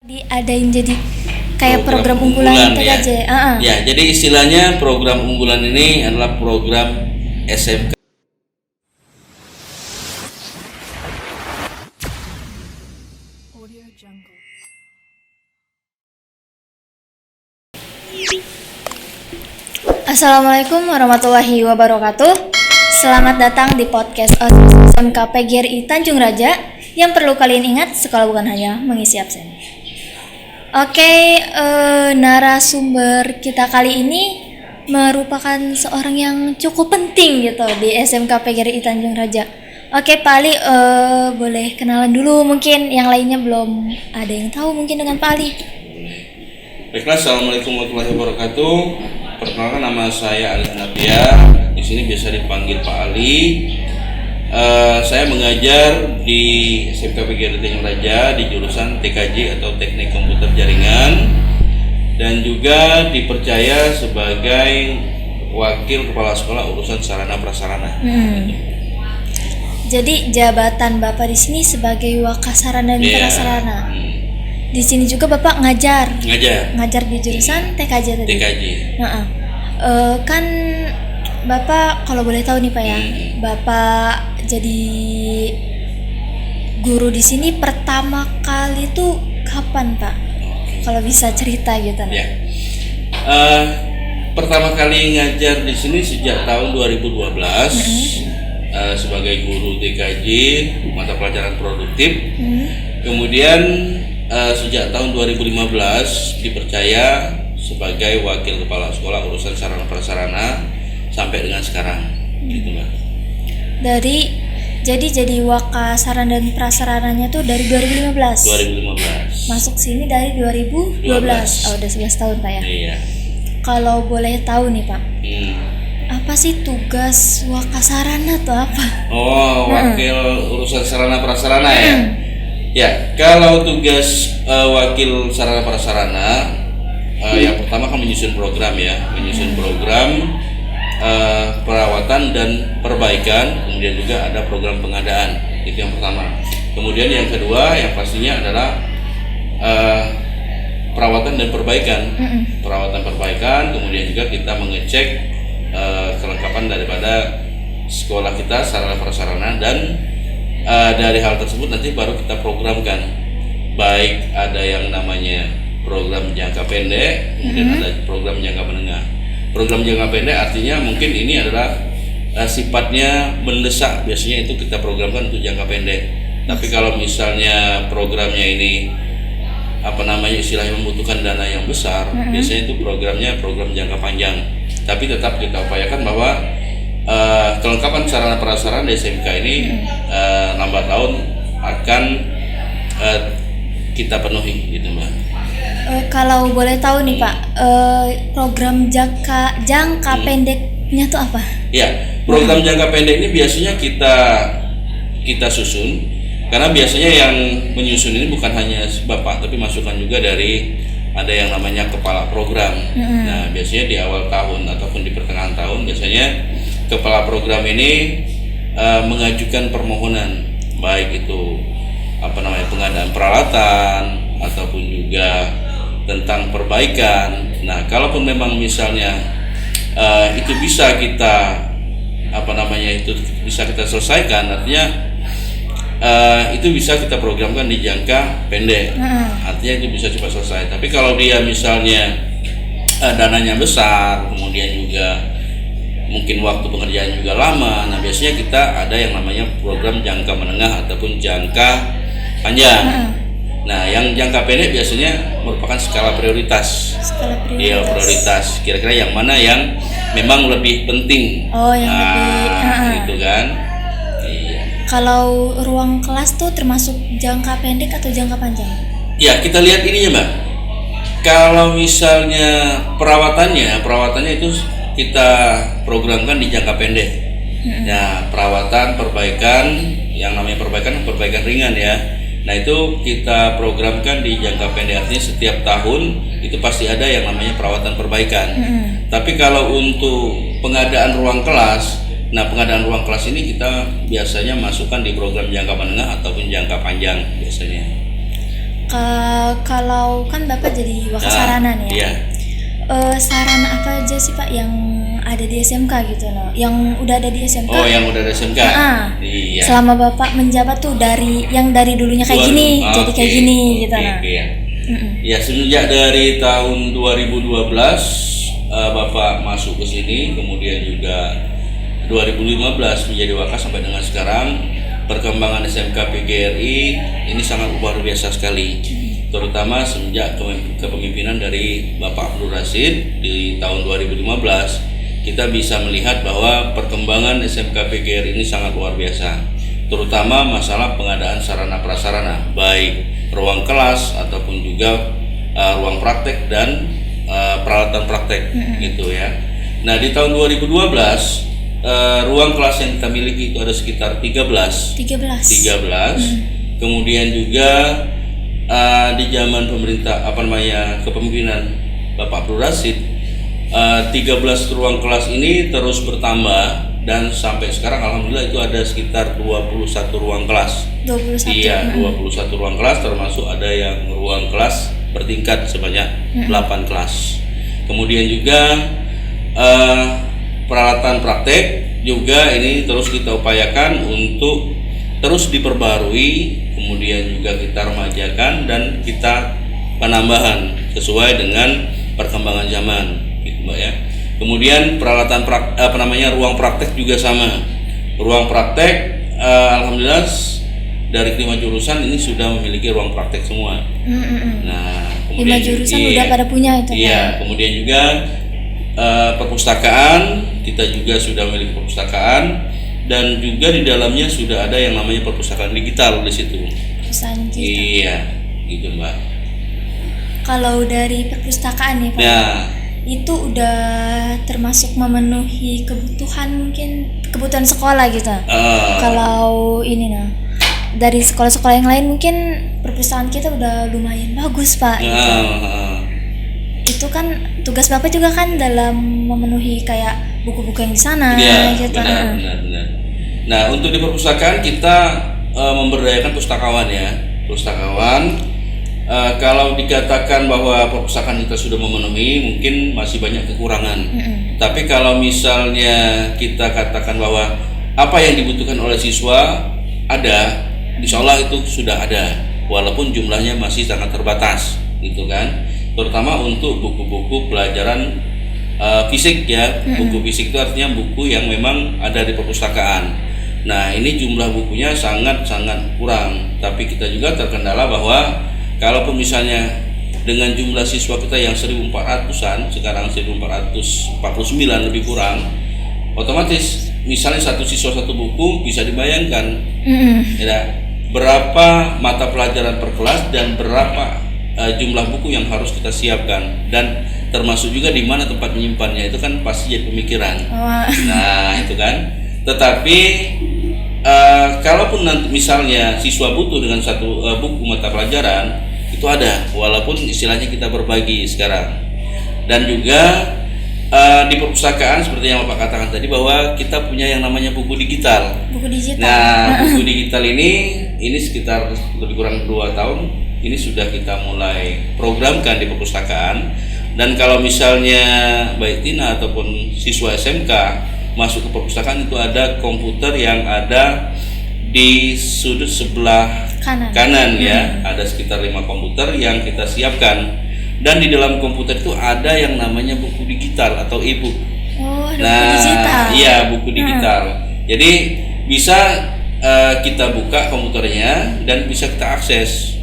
Diadain jadi kayak program unggulan TKJ. Ya. Ya, jadi istilahnya program unggulan ini adalah program SMK. Assalamualaikum warahmatullahi wabarakatuh. Selamat datang di podcast SMK PGRI Tanjung Raja. Yang perlu kalian ingat, sekolah bukan hanya mengisi absen. Oke, narasumber kita kali ini merupakan seorang yang cukup penting gitu di SMK PGRI Tanjung Raja. Oke, Pak Ali, boleh kenalan dulu, mungkin yang lainnya belum ada yang tahu mungkin dengan Pak Ali. Baiklah, assalamualaikum warahmatullahi wabarakatuh. Perkenalkan, nama saya Ali Hanafiya. Di sini biasa dipanggil Pak Ali. Saya mengajar di SMK PGRI Tanjung Raja di jurusan TKJ atau Teknik Komputer Jaringan, dan juga dipercaya sebagai wakil kepala sekolah urusan sarana prasarana. Jadi jabatan Bapak di sini sebagai wakasarana dan prasarana. Di sini juga Bapak ngajar di jurusan TKJ tadi. TKJ. Kan Bapak, kalau boleh tahu nih Pak ya, Bapak jadi guru di sini pertama kali tuh kapan Pak? Kalau bisa cerita gitu. Ya. Pertama kali ngajar di sini sejak tahun 2012 sebagai guru TKJ mata pelajaran produktif. Kemudian sejak tahun 2015 dipercaya sebagai wakil kepala sekolah urusan sarana prasarana sampai dengan sekarang, gitu Mbak. Jadi wakasarana dan prasarananya tuh dari 2015. Masuk sini dari 2012. Oh, udah 11 tahun Pak ya. Iya. Kalau boleh tahu nih Pak, apa sih tugas wakasarana tuh apa? Oh, wakil urusan sarana prasarana ya. Ya, kalau tugas wakil sarana prasarana, yang pertama kan menyusun program ya, program perawatan dan perbaikan, kemudian juga ada program pengadaan, itu yang pertama. Kemudian yang kedua yang pastinya adalah perawatan dan perbaikan, kemudian juga kita mengecek kelengkapan daripada sekolah kita sarana prasarana, dan dari hal tersebut nanti baru kita programkan, baik ada yang namanya program jangka pendek, kemudian ada program jangka menengah. Program jangka pendek artinya mungkin ini adalah sifatnya mendesak, biasanya itu kita programkan untuk jangka pendek. Tapi kalau misalnya programnya ini istilahnya membutuhkan dana yang besar, biasanya itu program jangka panjang. Tapi tetap kita upayakan bahwa kelengkapan sarana prasarana di SMK ini lambat laun akan kita penuhi, gitu Mbak. Kalau boleh tahu nih Pak, program jangka pendeknya tuh apa? Ya, program jangka pendek ini biasanya kita susun, karena biasanya yang menyusun ini bukan hanya Bapak, tapi masukan juga dari ada yang namanya kepala program. Nah, biasanya di awal tahun ataupun di pertengahan tahun biasanya kepala program ini mengajukan permohonan, baik itu pengadaan peralatan ataupun juga tentang perbaikan. Nah, kalaupun memang misalnya itu bisa kita bisa kita selesaikan, artinya itu bisa kita programkan di jangka pendek. Artinya itu bisa cepat selesai. Tapi kalau dia misalnya dananya besar, kemudian juga mungkin waktu pengerjaan juga lama, nah biasanya kita ada yang namanya program jangka menengah ataupun jangka panjang. Nah, yang jangka pendek biasanya merupakan skala prioritas. Iya, prioritas. Kira-kira yang mana yang memang lebih penting? Oh, yang lebih. Gitu kan? Iya. Kalau ruang kelas tuh termasuk jangka pendek atau jangka panjang? Ya, kita lihat ininya Mbak. Kalau misalnya perawatannya itu kita programkan di jangka pendek. Nah, perawatan, perbaikan, yang namanya perbaikan ringan ya. Nah, itu kita programkan di jangka pendek, artinya setiap tahun itu pasti ada yang namanya perawatan perbaikan. Tapi kalau untuk pengadaan ruang kelas, nah pengadaan ruang kelas ini kita biasanya masukkan di program jangka menengah ataupun jangka panjang biasanya. Kalau kan Bapak jadi Wakasarana nih ya. Iya. Sarana apa aja sih Pak yang ada di SMK gitu loh? Yang udah ada di SMK? Oh, yang udah ada SMK. Iya. Selama Bapak menjabat tuh dari dulunya kayak gini, jadi kayak gini gitu nah. Iya. Ya, semenjak dari tahun 2012 Bapak masuk ke sini, kemudian juga 2015 menjadi Wakas sampai dengan sekarang, perkembangan SMK PGRI ini sangat luar biasa sekali. Terutama semenjak kepemimpinan dari Bapak Abdul Rashid di tahun 2015, kita bisa melihat bahwa perkembangan SMK PGRI ini sangat luar biasa. Terutama masalah pengadaan sarana prasarana, baik ruang kelas ataupun juga ruang praktek dan peralatan praktek gitu ya. Nah, di tahun 2012 ruang kelas yang kita miliki itu ada sekitar 13. Kemudian juga di zaman pemerintah kepemimpinan Bapak Abdul Rashid, 13 ruang kelas ini terus bertambah dan sampai sekarang alhamdulillah itu ada sekitar 21 ruang kelas. 21. Iya, 21 ruang kelas, termasuk ada yang ruang kelas bertingkat sebanyak 8 kelas. Kemudian juga peralatan praktek juga ini terus kita upayakan untuk terus diperbarui, kemudian juga kita remajakan dan kita penambahan sesuai dengan perkembangan zaman, gitu Mbak ya. Kemudian peralatan ruang praktek juga sama. Ruang praktek alhamdulillah dari 5 jurusan ini sudah memiliki ruang praktek semua. Nah, kemudian 5 jurusan udah pada punya itu. Iya, kemudian juga perpustakaan, kita juga sudah memiliki perpustakaan. Dan juga di dalamnya sudah ada yang namanya perpustakaan digital di situ. Perpustakaan digital. Iya, gitu Mbak. Kalau dari perpustakaan nih Pak, itu udah termasuk memenuhi kebutuhan sekolah gitu. Kalau ini dari sekolah-sekolah yang lain mungkin perpustakaan kita udah lumayan bagus Pak. Gitu. Itu kan tugas Bapak juga kan dalam memenuhi kayak buku-buku yang di sana. Gitu. Benar. Nah, untuk di perpustakaan kita memberdayakan pustakawan ya. Kalau dikatakan bahwa perpustakaan kita sudah memenuhi, mungkin masih banyak kekurangan. Tapi kalau misalnya kita katakan bahwa apa yang dibutuhkan oleh siswa ada, insya Allah itu sudah ada, walaupun jumlahnya masih sangat terbatas, gitu kan. Terutama untuk buku-buku pelajaran fisik ya. Buku fisik itu artinya buku yang memang ada di perpustakaan. Nah, ini jumlah bukunya sangat-sangat kurang. Tapi kita juga terkendala bahwa kalaupun misalnya dengan jumlah siswa kita yang 1.400-an, sekarang 1.449 lebih kurang, otomatis misalnya satu siswa satu buku, bisa dibayangkan ya, berapa mata pelajaran per kelas dan berapa jumlah buku yang harus kita siapkan, dan termasuk juga di mana tempat menyimpannya, itu kan pasti jadi pemikiran. Nah, itu kan. Tetapi kalaupun nanti misalnya siswa butuh dengan satu buku mata pelajaran, itu ada, walaupun istilahnya kita berbagi sekarang. Dan juga di perpustakaan seperti yang Bapak katakan tadi, bahwa kita punya yang namanya buku digital. Nah, buku digital ini sekitar lebih kurang 2 tahun ini sudah kita mulai programkan di perpustakaan. Dan kalau misalnya baik Tina ataupun siswa SMK masuk ke perpustakaan, itu ada komputer yang ada di sudut sebelah kanan ya. Ada sekitar 5 komputer yang kita siapkan, dan di dalam komputer itu ada yang namanya buku digital atau e-book. Buku digital. Iya, buku digital. Jadi bisa kita buka komputernya dan bisa kita akses.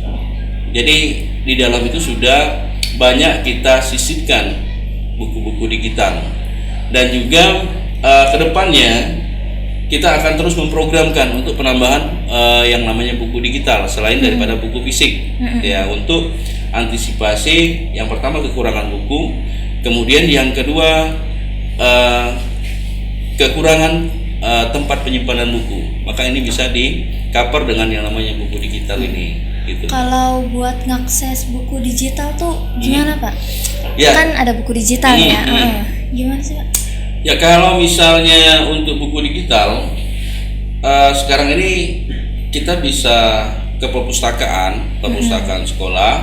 Jadi di dalam itu sudah banyak kita sisipkan buku-buku digital. Dan juga kedepannya kita akan terus memprogramkan untuk penambahan yang namanya buku digital selain daripada buku fisik ya, untuk antisipasi yang pertama kekurangan buku, kemudian yang kedua kekurangan tempat penyimpanan buku, maka ini bisa di cover dengan yang namanya buku digital ini gitu. Kalau buat ngakses buku digital tuh gimana Pak? Ya. Kan ada buku digital ya. Gimana sih Pak? Ya, kalau misalnya untuk buku digital sekarang ini kita bisa ke perpustakaan sekolah,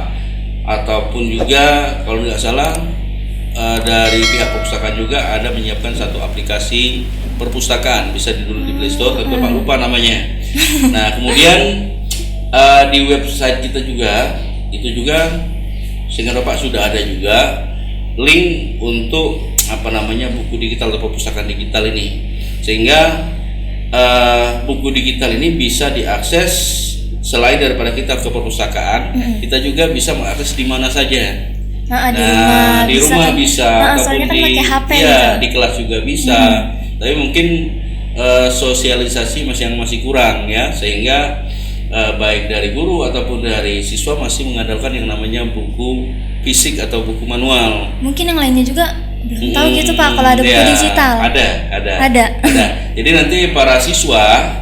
ataupun juga kalau nggak salah dari pihak perpustakaan juga ada menyiapkan satu aplikasi perpustakaan, bisa dulu di Play Store, tapi Bapak lupa namanya. Nah, kemudian di website kita juga itu juga, sehingga Bapak sudah ada juga link untuk buku digital atau perpustakaan digital ini, sehingga buku digital ini bisa diakses selain daripada kita ke perpustakaan, kita juga bisa mengakses di mana saja. Di rumah bisa, ataupun kan pakai HP di kelas juga bisa. Tapi mungkin sosialisasi masih kurang ya, sehingga baik dari guru ataupun dari siswa masih mengandalkan yang namanya buku fisik atau buku manual. Mungkin yang lainnya juga belum tahu gitu Pak, kalau ada buku digital. Ada. Jadi nanti para siswa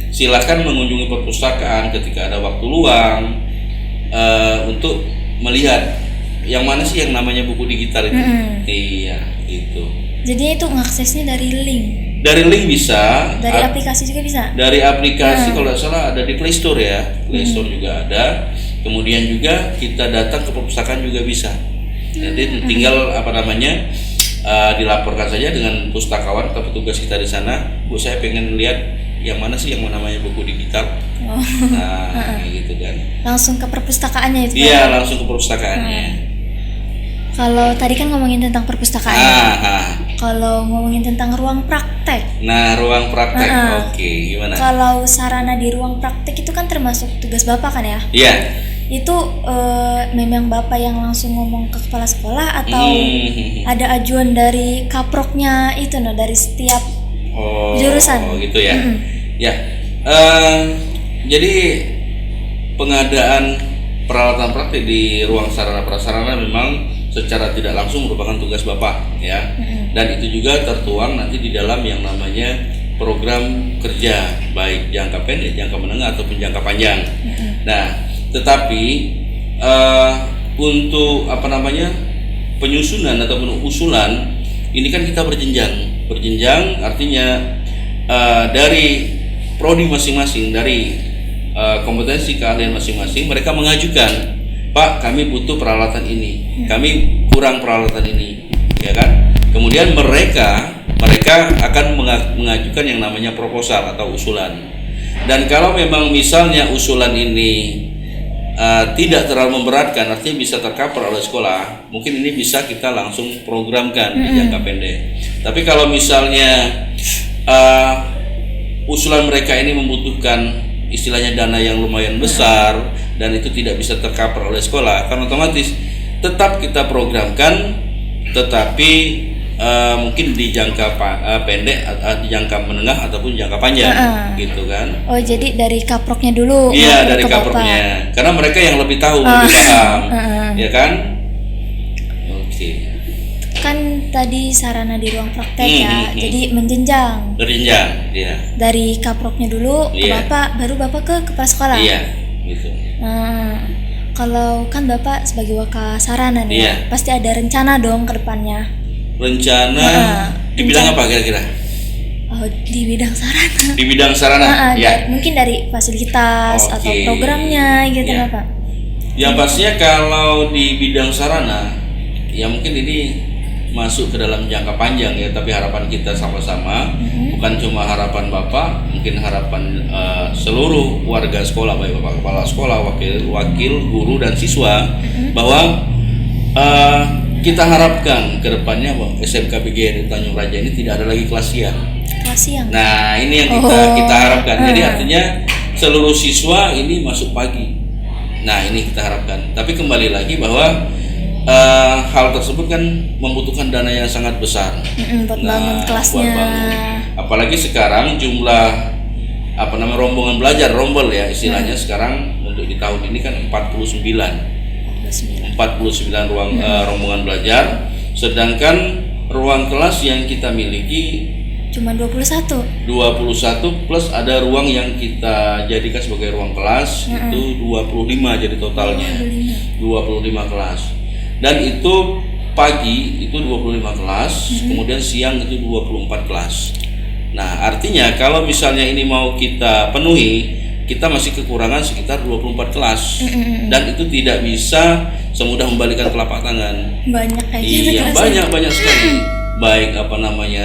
silahkan mengunjungi perpustakaan ketika ada waktu luang untuk melihat yang mana sih yang namanya buku digital itu. Iya, gitu. Jadi itu mengaksesnya dari link. Dari link bisa. Dari aplikasi juga bisa. Dari aplikasi kalau tidak salah ada di Play Store ya. Play Store juga ada. Kemudian juga kita datang ke perpustakaan juga bisa. Jadi tinggal dilaporkan saja dengan pustakawan atau petugas kita di sana. Bu, saya pengen lihat yang mana sih yang namanya buku digital. Gitu kan. Langsung ke perpustakaannya itu. Iya, langsung ke perpustakaannya. Kalau tadi kan ngomongin tentang perpustakaan. Kalau ngomongin tentang ruang praktek. Nah, ruang praktek. Oke, gimana? Kalau sarana di ruang praktek itu kan termasuk tugas Bapak kan ya? Iya. Itu memang Bapak yang langsung ngomong ke kepala sekolah atau ada ajuan dari kaproknya itu dari setiap jurusan? Oh, gitu ya. Ya. Jadi pengadaan peralatan praktik di ruang sarana prasarana memang secara tidak langsung merupakan tugas Bapak ya. Dan itu juga tertuang nanti di dalam yang namanya program kerja, baik jangka pendek, jangka menengah ataupun jangka panjang. Nah, tetapi untuk penyusunan ataupun usulan ini kan kita berjenjang artinya dari prodi masing-masing, dari kompetensi keahlian masing-masing, mereka mengajukan, Pak, kami butuh peralatan ini, kami kurang peralatan ini, ya kan? Kemudian mereka akan mengajukan yang namanya proposal atau usulan. Dan kalau memang misalnya usulan ini tidak terlalu memberatkan, artinya bisa tercover oleh sekolah, mungkin ini bisa kita langsung programkan di jangka pendek. Tapi kalau misalnya usulan mereka ini membutuhkan istilahnya dana yang lumayan besar dan itu tidak bisa tercover oleh sekolah, kan otomatis tetap kita programkan, tetapi mungkin di jangka pendek, di jangka menengah ataupun jangka panjang, gitu kan? Oh, jadi dari kaproknya dulu? Iya, dari kaproknya, karena mereka yang lebih tahu, lebih paham, ya kan? Oke. Kan tadi sarana di ruang praktek jadi menjenjang. Berjenjang, ya. Dari kaproknya dulu ke Bapak, baru Bapak ke kepala sekolah. Iya, gitu. Nah, kalau kan Bapak sebagai wakil sarana nih, pasti ada rencana dong ke depannya. Rencana di bidang apa kira-kira? Oh, di bidang sarana. Di bidang sarana, ya. Mungkin dari fasilitas atau programnya gitu, Bapak. Yang pastinya kalau di bidang sarana, ya mungkin ini masuk ke dalam jangka panjang ya, tapi harapan kita sama-sama, bukan cuma harapan Bapak, mungkin harapan seluruh warga sekolah, baik Bapak kepala sekolah, wakil guru dan siswa, bahwa kita harapkan ke depannya bahwa SMK PGRI Tanjung Raja ini tidak ada lagi kelas siang. Nah, ini yang kita harapkan. Jadi artinya seluruh siswa ini masuk pagi. Nah, ini kita harapkan. Tapi kembali lagi bahwa hal tersebut kan membutuhkan dana yang sangat besar buat bangun kelasnya. Apalagi sekarang jumlah rombongan belajar, rombel ya istilahnya, sekarang untuk di tahun ini kan 49 ruang rombongan belajar, sedangkan ruang kelas yang kita miliki cuma 21 plus ada ruang yang kita jadikan sebagai ruang kelas, itu 25 jadi totalnya 25 kelas. Dan itu pagi itu 25 kelas, kemudian siang itu 24 kelas. Nah, artinya kalau misalnya ini mau kita penuhi, kita masih kekurangan sekitar 24 kelas. Dan itu tidak bisa semudah membalikan telapak tangan. Banyak kayak gitu Iya, kelasnya. banyak sekali. Baik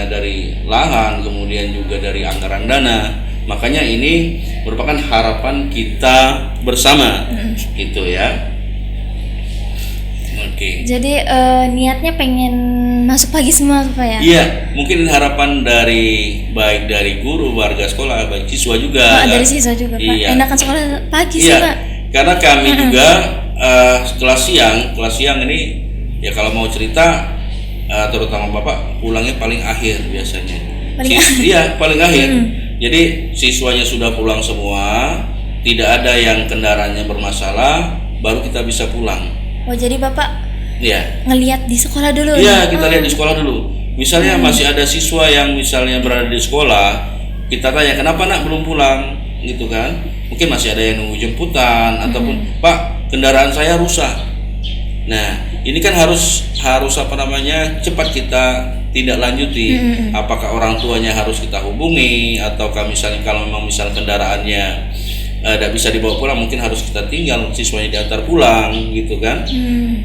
dari lahan, kemudian juga dari anggaran dana. Makanya ini merupakan harapan kita bersama, gitu ya. Oke. Jadi niatnya pengen masuk pagi semua Pak ya? Iya, mungkin harapan baik dari guru, warga sekolah, baik siswa juga. Dari siswa juga Pak. Iya. Enakan sekolah pagi sih Iya, Pak. karena kami juga kelas siang ini ya kalau mau cerita terutama Bapak pulangnya paling akhir biasanya. Iya, paling akhir. Jadi siswanya sudah pulang semua, tidak ada yang kendaraannya bermasalah, baru kita bisa pulang. Oh jadi Bapak Iya. ngelihat di sekolah dulu? Iya, kita lihat di sekolah dulu. Misalnya masih ada siswa yang misalnya berada di sekolah, kita tanya kenapa nak belum pulang, gitu kan? Mungkin masih ada yang nunggu jemputan ataupun Pak kendaraan saya rusak. Nah, ini kan harus cepat kita tindak lanjuti. Apakah orang tuanya harus kita hubungi ataukah misalnya kalau memang kendaraannya tidak bisa dibawa pulang, mungkin harus kita tinggal siswanya diantar pulang, gitu kan?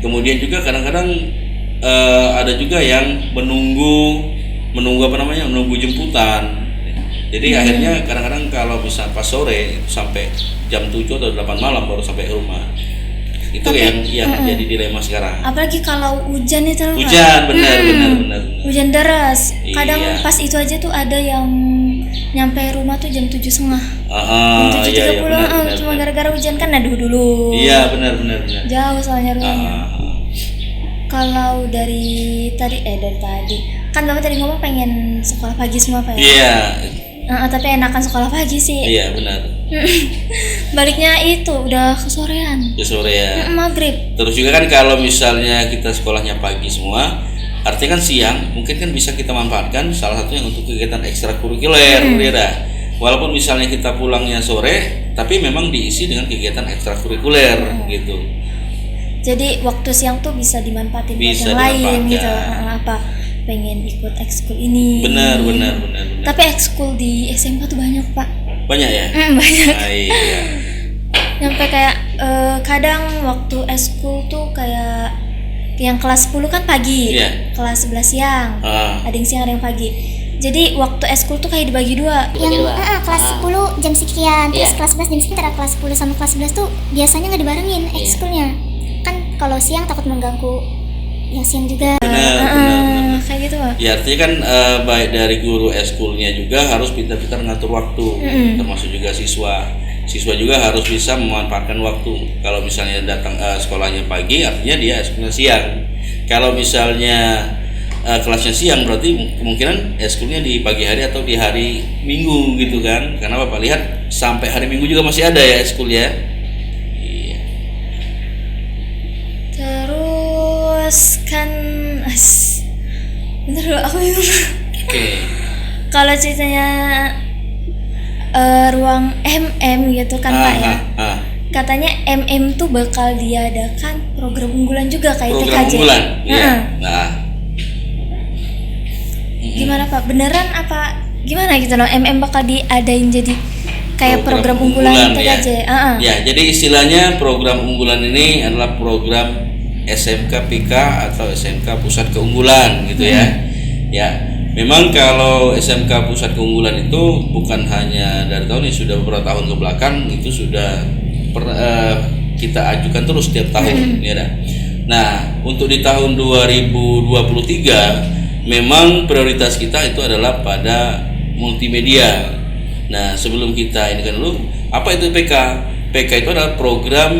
Kemudian juga kadang-kadang ada juga yang menunggu jemputan. Jadi akhirnya kadang-kadang kalau bisa pas sore sampai jam 7 atau 8 malam baru sampai rumah. Itu yang jadi dilema sekarang. Apalagi kalau hujan itu loh, Pak. Hujan, benar. Hujan deras. Kadang Iya. pas itu aja tuh ada yang nyampe rumah tuh jam 7:30. Jam 7:30 benar. cuma gara-gara hujan kan neduh dulu. Iya, benar. Jauh soalnya rumahnya. Kalau dari tadi kan Bapak tadi ngomong pengen sekolah pagi semua Pak ya? Iya. Tapi enakan sekolah pagi sih. Iya, benar. Baliknya itu udah kesorean. Ya sore ya. Maghrib. Terus juga kan kalau misalnya kita sekolahnya pagi semua, artinya kan siang mungkin kan bisa kita manfaatkan salah satunya untuk kegiatan ekstrakurikuler, ya dah. Walaupun misalnya kita pulangnya sore, tapi memang diisi dengan kegiatan ekstrakurikuler gitu. Jadi waktu siang tuh bisa dimanfaatin buat Bisa yang lain dimanfaatkan. gitu. Apa pengen ikut ekskul ini. Benar. Tapi ekskul di SMK tuh banyak Pak. Banyak ya? Banyak. Iya. Sampai kayak kadang waktu ekskul tuh kayak yang kelas 10 kan pagi, Iya. kelas 11 siang, ada yang siang ada yang pagi. Jadi waktu ekskul tuh kayak dibagi dua. Yang kelas 10 jam sekian, terus kelas 11 jam sekian. Antara kelas 10 sama kelas 11 tuh biasanya nggak dibarengin ekskulnya. Kan kalau siang takut mengganggu yang siang juga. Benar. Kayak gitu Pak. Ya artinya kan baik dari guru eskulnya juga harus pintar-pintar ngatur waktu, termasuk juga siswa juga harus bisa memanfaatkan waktu. Kalau misalnya datang sekolahnya pagi, artinya dia eskulnya siang. Kalau misalnya kelasnya siang, berarti kemungkinan eskulnya di pagi hari atau di hari Minggu gitu kan? Karena Bapak lihat sampai hari Minggu juga masih ada ya eskul ya. Iya. Terus kan bentar dulu aku bingung. Oke. Kalau ceritanya ruang gitu kan Pak ya. Katanya tuh bakal diadakan program unggulan juga kayak Program TKJ. unggulan. Iya. Nah. Gimana Pak? Beneran apa gimana gitu loh? bakal diadain jadi kayak program unggulan TKJ. Ya, jadi istilahnya program unggulan ini adalah program SMK PK atau SMK Pusat Keunggulan gitu ya. Ya, memang kalau SMK Pusat Keunggulan itu bukan hanya dari tahun ini, sudah beberapa tahun ke belakang itu sudah kita ajukan terus setiap tahun ya. Nah, untuk di tahun 2023 memang prioritas kita itu adalah pada multimedia. Nah, sebelum kita ini kan dulu, apa itu PK? PK itu adalah program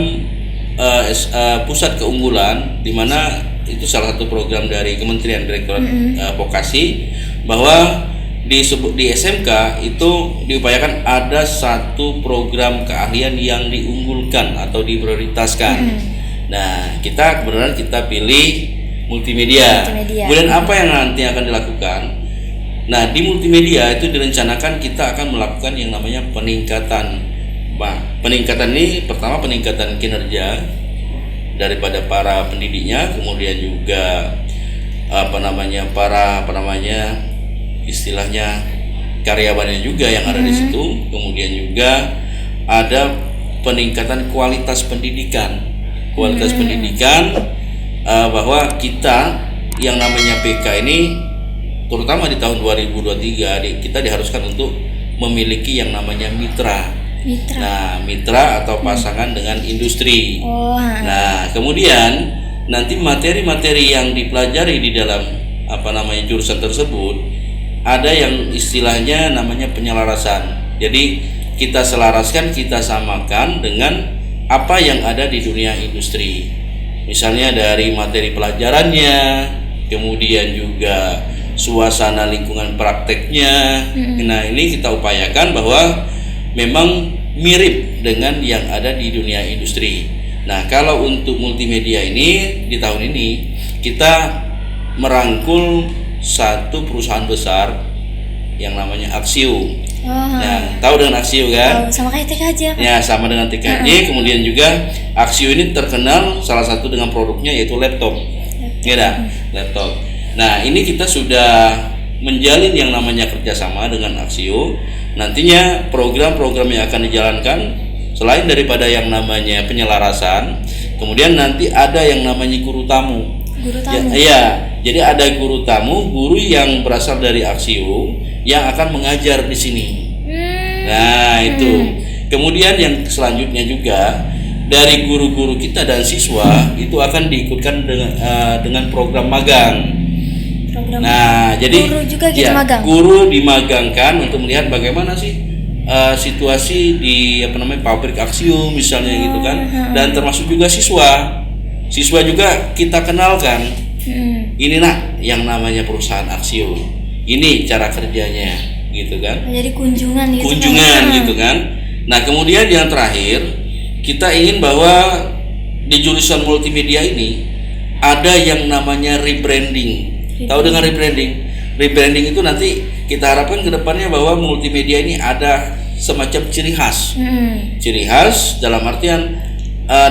pusat keunggulan, di mana itu salah satu program dari Kementerian Direktorat Vokasi, bahwa di SMK itu diupayakan ada satu program keahlian yang diunggulkan atau diprioritaskan. Nah, kebetulan kita pilih multimedia. Kemudian apa yang nanti akan dilakukan? Nah, di multimedia itu direncanakan kita akan melakukan yang namanya peningkatan. Peningkatan ini pertama peningkatan kinerja daripada para pendidiknya, kemudian juga istilahnya karyawannya juga yang ada di situ, kemudian juga ada peningkatan kualitas pendidikan. Bahwa kita yang namanya PK ini terutama di tahun 2023 kita diharuskan untuk memiliki yang namanya mitra. Nah, mitra atau pasangan dengan industri. Nah, kemudian nanti materi-materi yang dipelajari di dalam jurusan tersebut ada yang istilahnya namanya penyelarasan. Jadi kita selaraskan, kita samakan dengan apa yang ada di dunia industri. Misalnya dari materi pelajarannya, kemudian juga suasana lingkungan prakteknya. Nah, ini kita upayakan bahwa memang mirip dengan yang ada di dunia industri. Nah, kalau untuk multimedia ini di tahun ini kita merangkul satu perusahaan besar yang namanya Axiu. Nah, tahu dengan Axiu kan? Sama kayak TKJ. Ya, sama dengan TKJ. Kemudian juga Axiu ini terkenal salah satu dengan produknya yaitu laptop. Laptop. Nah, ini kita sudah menjalin yang namanya kerjasama dengan Axiu. Nantinya program-program yang akan dijalankan selain daripada yang namanya penyelarasan, kemudian nanti ada yang namanya guru tamu. Jadi ada guru tamu, guru yang berasal dari Axiu yang akan mengajar di sini. Nah, itu. Kemudian yang selanjutnya juga dari guru-guru kita dan siswa itu akan diikutkan dengan program magang. Nah, jadi guru juga gitu magang. Guru dimagangkan untuk melihat bagaimana sih situasi di pabrik Axiu misalnya gitu kan. Dan termasuk juga siswa juga kita kenalkan. Ini yang namanya perusahaan Axiu. Ini cara kerjanya gitu kan. Jadi kunjungan gitu kan. Nah, kemudian yang terakhir kita ingin bahwa di jurusan multimedia ini ada yang namanya rebranding. Tahu dengan rebranding? Rebranding itu nanti kita harapkan ke depannya bahwa multimedia ini ada semacam ciri khas. Ciri khas dalam artian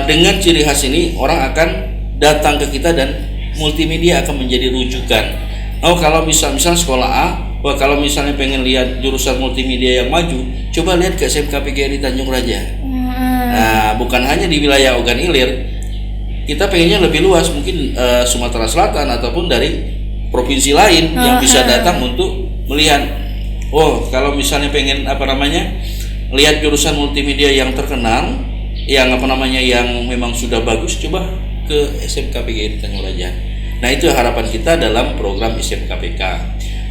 dengan ciri khas ini orang akan datang ke kita dan multimedia akan menjadi rujukan. Kalau misal sekolah A, kalau misalnya pengen lihat jurusan multimedia yang maju, coba lihat ke SMK PGRI Tanjung Raja. Nah, bukan hanya di wilayah Ogan Ilir, kita pengennya lebih luas, mungkin Sumatera Selatan ataupun dari provinsi lain yang bisa datang untuk melihat. Kalau misalnya pengen lihat jurusan multimedia yang terkenal, yang yang memang sudah bagus, coba ke SMK PGRI Tanjung Raja. Nah, itu harapan kita dalam program SMKPK.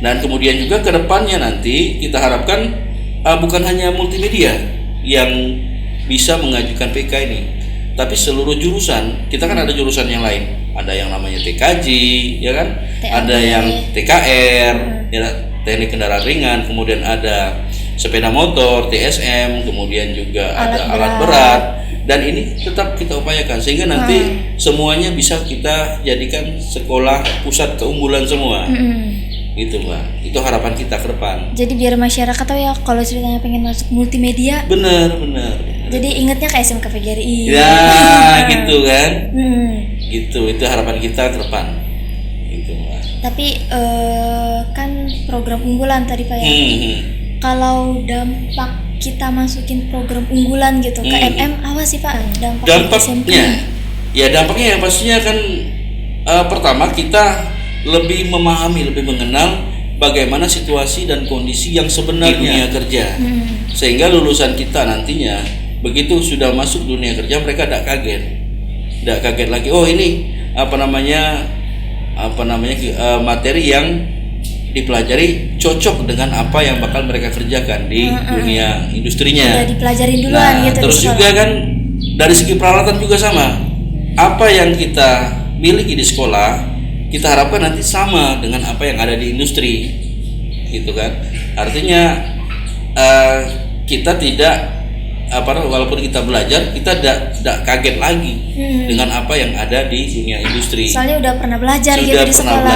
Dan kemudian juga ke depannya nanti kita harapkan bukan hanya multimedia yang bisa mengajukan PK ini, tapi seluruh jurusan. Kita kan ada jurusan yang lain, ada yang namanya TKJ, ya kan? Ada yang TKR, teknik kendaraan ringan, kemudian ada sepeda motor, TSM, kemudian juga ada alat berat. Dan ini tetap kita upayakan sehingga nanti semuanya bisa kita jadikan sekolah pusat keunggulan semua. Gitu, Mbak. Itu harapan kita ke depan. Jadi biar masyarakat tahu ya kalau ceritanya pengen masuk multimedia. Benar. Jadi ingatnya ke SMK PGRI. Ya, gitu kan. Gitu, itu harapan kita ke depan. Gitu, Mbak. Tapi kan program unggulan tadi Pak ya. Kalau dampak kita masukin program unggulan gitu ke MM apa sih Pak dampaknya? Ya dampaknya yang pastinya kan pertama kita lebih memahami, lebih mengenal bagaimana situasi dan kondisi yang sebenarnya dunia kerja. Sehingga lulusan kita nantinya begitu sudah masuk dunia kerja mereka tidak kaget lagi. Ini materi yang dipelajari cocok dengan apa yang bakal mereka kerjakan di dunia industrinya. Udah dipelajarin duluan gitu. Terus juga kan dari segi peralatan juga sama. Apa yang kita miliki di sekolah kita harapkan nanti sama dengan apa yang ada di industri, gitu kan? Artinya kita tidak walaupun kita belajar kita tidak kaget lagi dengan apa yang ada di dunia industri. Soalnya udah pernah belajar gitu di sekolah.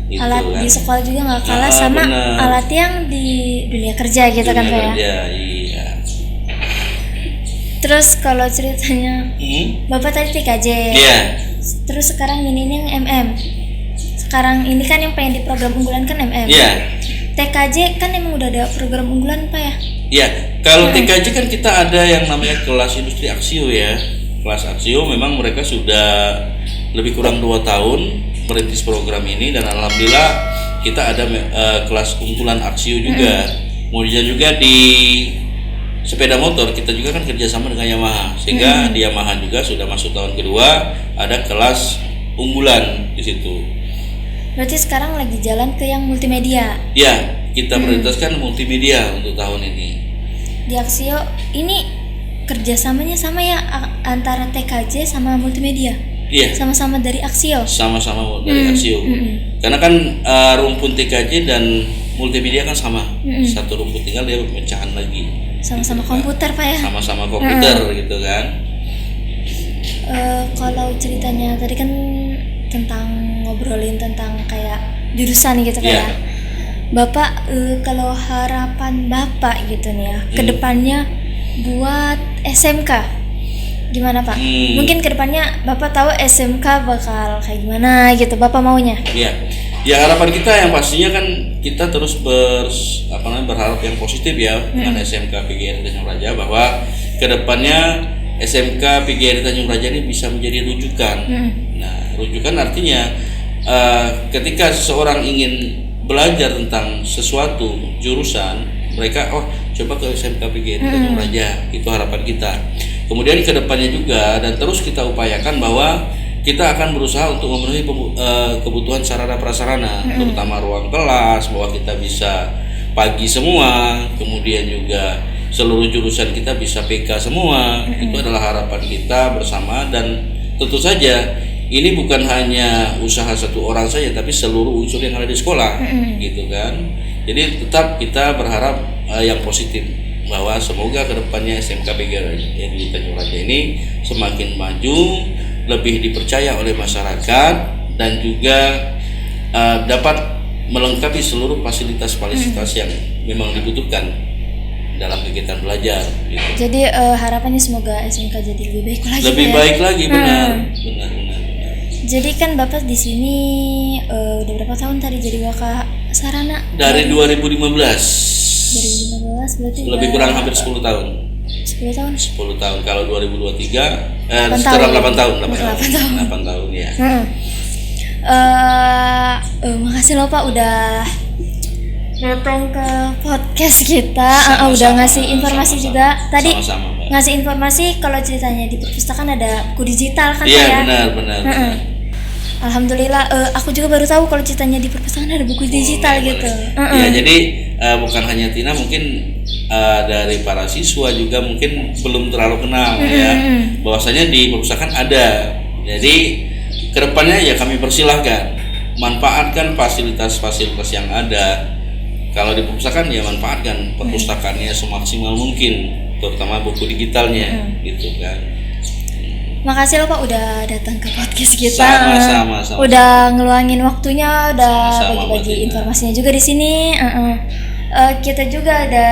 Gitu, alat kan? Di sekolah juga nggak kalah sama alat yang di dunia kerja gitu kan Pak ya. Iya. Terus kalau ceritanya Bapak tadi TKJ. Iya. Terus sekarang ini yang MM. Sekarang ini kan yang pengen di program unggulan kan MM. Iya. TKJ kan emang udah ada program unggulan Pak ya? Iya. Kalau TKJ kan kita ada yang namanya kelas industri Aksio ya. Kelas Aksio memang mereka sudah lebih kurang 2 tahun merintis program ini, dan alhamdulillah kita ada kelas unggulan Aksio juga. Kemudian juga di sepeda motor kita juga kan kerjasama dengan Yamaha, sehingga di Yamaha juga sudah masuk tahun kedua ada kelas unggulan di situ. Berarti sekarang lagi jalan ke yang multimedia. Ya, kita prioritaskan multimedia untuk tahun ini. Di Aksio ini kerjasamanya sama ya antara TKJ sama multimedia. Iya. Sama-sama dari Aksio. Sama-sama dari Aksio. Karena kan rumpun TKJ dan multimedia kan sama. Satu rumpun, tinggal dia pemecahan lagi. Sama-sama gitu, komputer Pak ya. Sama-sama komputer gitu kan. Kalau ceritanya tadi kan tentang ngobrolin tentang kayak jurusan gitu Iya. kayak. Bapak kalau harapan Bapak gitu nih ya kedepannya buat SMK gimana Pak? Mungkin kedepannya Bapak tahu SMK bakal kayak gimana gitu Bapak maunya? Iya. Ya harapan kita yang pastinya kan kita terus berharap yang positif ya dengan SMK PGRI Tanjung Raja, bahwa kedepannya SMK PGRI Tanjung Raja ini bisa menjadi rujukan. Nah, rujukan artinya ketika seseorang ingin belajar tentang sesuatu jurusan, mereka coba ke SMK PGRI Tanjung Raja, itu harapan kita. Kemudian ke depannya juga dan terus kita upayakan bahwa kita akan berusaha untuk memenuhi kebutuhan sarana prasarana, terutama ruang kelas, bahwa kita bisa pagi semua, kemudian juga seluruh jurusan kita bisa PK semua. Itu adalah harapan kita bersama, dan tentu saja ini bukan hanya usaha satu orang saja, tapi seluruh unsur yang ada di sekolah, gitu kan. Jadi tetap kita berharap yang positif, bahwa semoga kedepannya SMK PGRI Tanjung Raja ini semakin maju, lebih dipercaya oleh masyarakat, dan juga dapat melengkapi seluruh fasilitas-fasilitas yang memang dibutuhkan dalam kegiatan belajar. Gitu. Jadi harapannya semoga SMK jadi lebih baik lagi. Lebih baik lagi, benar. Jadi kan Bapak di sini udah berapa tahun tadi jadi Waka Sarana? Dari 2015. 2015 berarti lebih kurang hampir 10 tahun. 10 tahun. 10 tahun. Kalau 2023 sekarang 8 tahun. 8 tahun ya. Makasih loh Pak udah datang ke podcast kita. Udah ngasih informasi juga. Tadi ngasih informasi kalau ceritanya di perpustakaan ada buku digital kan Pak ya? Iya, benar. Alhamdulillah, aku juga baru tahu kalau ceritanya di perpustakaan ada buku digital gitu. Ya, jadi bukan hanya Tina, mungkin dari para siswa juga mungkin belum terlalu kenal ya, bahwasanya di perpustakaan ada. Jadi kedepannya ya kami persilahkan manfaatkan fasilitas-fasilitas yang ada. Kalau di perpustakaan ya manfaatkan perpustakaannya semaksimal mungkin, terutama buku digitalnya, gitu kan. Makasih loh Pak udah datang ke podcast kita. Sama-sama. Udah ngeluangin waktunya, udah bagi-bagi Mbak informasinya juga di sini. Kita juga ada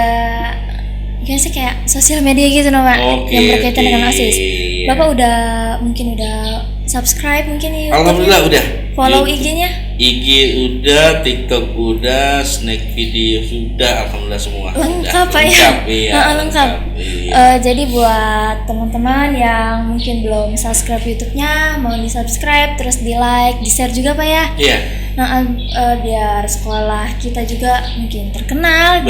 gimana sih kayak sosial media gitu loh Pak, yang berkaitan dengan OSIS. Bapak udah subscribe mungkin di YouTube. Alhamdulillah udah. Follow IG-nya? IG udah, TikTok udah, Snack Video sudah, alhamdulillah semua. Lengkap Pak ya? Lengkap. Iya. Jadi buat teman-teman yang mungkin belum subscribe YouTube-nya, mau di-subscribe, terus di-like, di-share juga Pak ya? Iya. Biar sekolah kita juga mungkin terkenal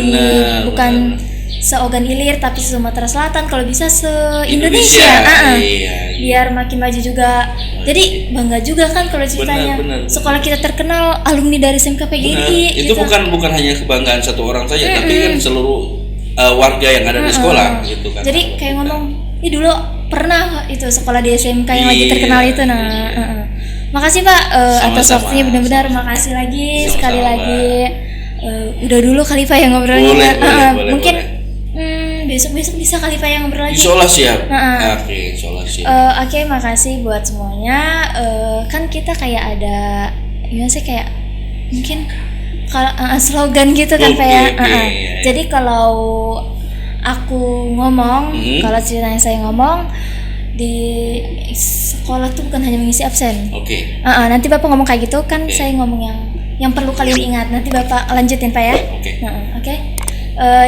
bukan se-Ogan Ilir tapi se-Sumatera Selatan, kalau bisa se-Indonesia. Iya. Biar makin maju juga. Jadi bangga juga kan kalau ceritanya sekolah kita terkenal alumni dari SMK PGRI. Itu bukan hanya kebanggaan satu orang saja, tapi kan seluruh warga yang ada di sekolah gitu kan. Jadi kayak ngomong, ini dulu pernah itu sekolah di SMK yang lagi terkenal itu. Makasih Pak atas waktunya, benar-benar makasih lagi sekali lagi. Udah dulu kali Pak yang ngobrolnya. Mungkin besok bisa kali Pak yang ngobrol lagi. Insyaallah siap. Oke, insyaallah siap. Oke, makasih buat semuanya. Kan kita kayak ada gimana sih kayak mungkin kalau slogan gitu kan Pak ya. Jadi kalau aku ngomong, kalau ceritanya saya ngomong di sekolah tuh bukan hanya mengisi absen. Nanti Bapak ngomong kayak gitu kan, saya ngomong yang perlu kalian ingat. Nanti Bapak lanjutin Pak ya. Oke.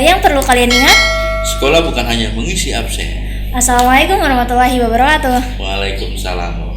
Yang perlu kalian ingat, Sekolah bukan hanya mengisi absen. Assalamualaikum warahmatullahi wabarakatuh. Waalaikumsalam.